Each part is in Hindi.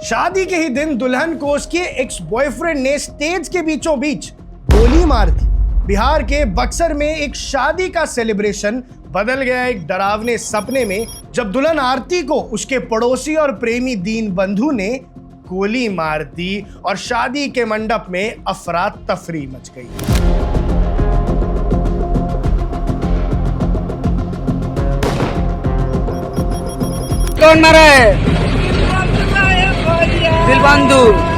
शादी के ही दिन दुल्हन को उसके एक्स बॉयफ्रेंड ने स्टेज के बीचों बीच गोली मार दी। बिहार के बक्सर में एक शादी का सेलिब्रेशन बदल गया एक डरावने सपने में, जब दुल्हन आरती को उसके पड़ोसी और प्रेमी दीन बंधु ने गोली मार दी और शादी के मंडप में अफरा तफरी मच गई। कौन मारा है? दिलबंधु।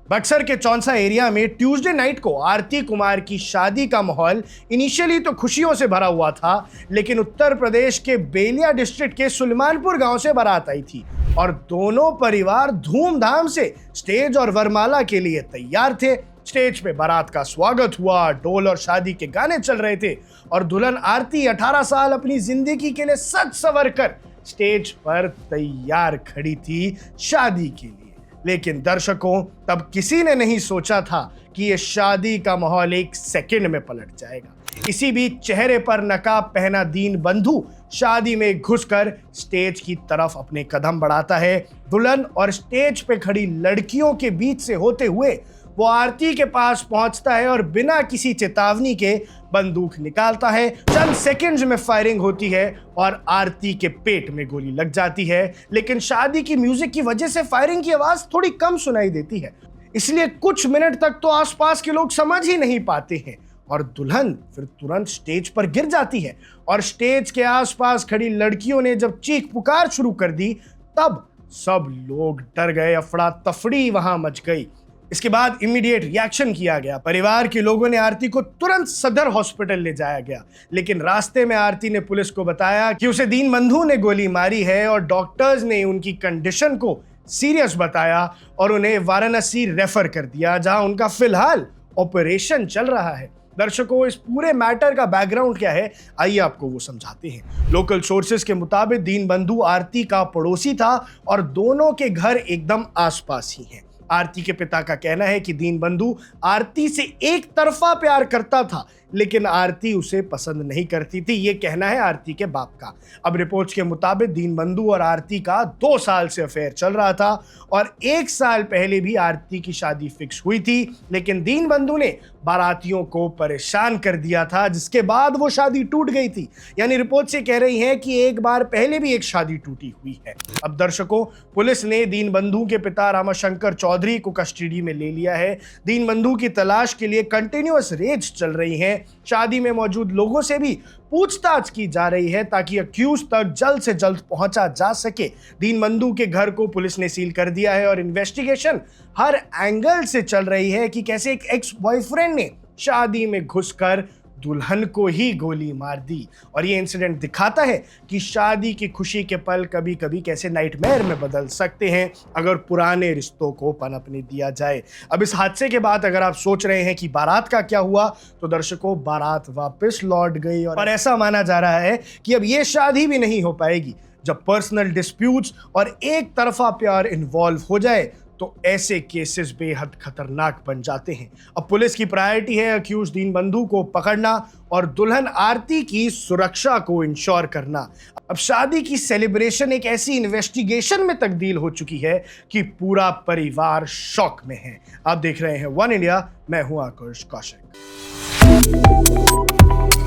बक्सर के चौंसा एरिया में ट्यूसडे नाइट को आरती कुमार की शादी का माहौल इनिशियली तो खुशियों से भरा हुआ था, लेकिन उत्तर प्रदेश के बेलिया डिस्ट्रिक्ट के सुलेमानपुर गांव से बारात आई थी और दोनों परिवार धूमधाम से स्टेज और वरमाला के लिए तैयार थे। स्टेज पे बारात का स्वागत हुआ, ढोल और शादी के गाने चल रहे थे और दुल्हन आरती 18 साल अपनी जिंदगी के लिए सज संवर कर स्टेज पर तैयार खड़ी थी शादी के लिए। लेकिन दर्शकों, तब किसी ने नहीं सोचा था कि ये शादी का माहौल एक सेकंड में पलट जाएगा। इसी बीच चेहरे पर नकाब पहना दीन बंधु शादी में घुसकर स्टेज की तरफ अपने कदम बढ़ाता है। दुल्हन और स्टेज पे खड़ी लड़कियों के बीच से होते हुए वो आरती के पास पहुंचता है और बिना किसी चेतावनी के बंदूक निकालता है। चंद सेकंड्स में फायरिंग होती है और आरती के पेट में गोली लग जाती है, लेकिन शादी की म्यूजिक की वजह से फायरिंग की आवाज थोड़ी कम सुनाई देती है, इसलिए कुछ मिनट तक तो आसपास के लोग समझ ही नहीं पाते हैं और दुल्हन फिर तुरंत स्टेज पर गिर जाती है। और स्टेज के आसपास खड़ी लड़कियों ने जब चीख पुकार शुरू कर दी, तब सब लोग डर गए, अफड़ा तफड़ी वहां मच गई। इसके बाद इमीडिएट रिएक्शन किया गया। परिवार के लोगों ने आरती को तुरंत सदर हॉस्पिटल ले जाया गया, लेकिन रास्ते में आरती ने पुलिस को बताया कि उसे दीन बंधु ने गोली मारी है और डॉक्टर्स ने उनकी कंडीशन को सीरियस बताया और उन्हें वाराणसी रेफर कर दिया, जहां उनका फिलहाल ऑपरेशन चल रहा है। दर्शकों, इस पूरे मैटर का बैकग्राउंड क्या है, आइए आपको वो समझाते हैं। लोकल सोर्सेज के मुताबिक दीन बंधु आरती का पड़ोसी था और दोनों के घर एकदम आसपास ही हैं। आरती के पिता का कहना है कि दीन बंधु आरती से एक तरफा प्यार करता था, लेकिन आरती उसे पसंद नहीं करती थी। ये कहना है आरती के बाप का। अब रिपोर्ट्स के मुताबिक दीन बंधु और आरती का 2 साल से अफेयर चल रहा था और 1 साल पहले भी आरती की शादी फिक्स हुई थी, लेकिन दीन बंधु ने बारातियों को परेशान कर दिया था, जिसके बाद वो शादी टूट गई थी। यानी रिपोर्ट से कह रही है कि एक बार पहले भी एक शादी टूटी हुई है। अब दर्शकों, पुलिस ने दीन बंधु के पिता रामाशंकर चौधरी को कस्टडी में ले लिया है। दीन बंधु की तलाश के लिए कंटिन्यूअस रेड्स चल रही हैं। शादी में मौजूद लोगों से भी पूछताछ की जा रही है ताकि अक्यूज तक जल्द से जल्द पहुंचा जा सके। दीन बंधु के घर को पुलिस ने सील कर दिया है और इन्वेस्टिगेशन हर एंगल से चल रही है कि कैसे एक एक्स बॉयफ्रेंड ने शादी में घुसकर दुल्हन को ही गोली मार दी। और ये इंसिडेंट दिखाता है कि शादी की खुशी के पल कभी कभी कैसे नाइटमेयर में बदल सकते हैं अगर पुराने रिश्तों को पनपने दिया जाए। अब इस हादसे के बाद अगर आप सोच रहे हैं कि बारात का क्या हुआ, तो दर्शकों, बारात वापस लौट गई और ऐसा माना जा रहा है कि अब ये शादी भी नहीं हो पाएगी। जब पर्सनल डिस्प्यूट्स और एक तरफा प्यार इन्वॉल्व हो जाए तो ऐसे केसेस बेहद खतरनाक बन जाते हैं। अब पुलिस की प्रायोरिटी है अक्यूज दीन बंधु को पकड़ना और दुल्हन आरती की सुरक्षा को इंश्योर करना। अब शादी की सेलिब्रेशन एक ऐसी इन्वेस्टिगेशन में तब्दील हो चुकी है कि पूरा परिवार शॉक में है। आप देख रहे हैं वन इंडिया, मैं हूं आकुश Kaushik.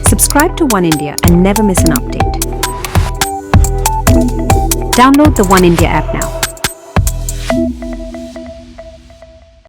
Subscribe to One India and never miss an update. Download the One India app now.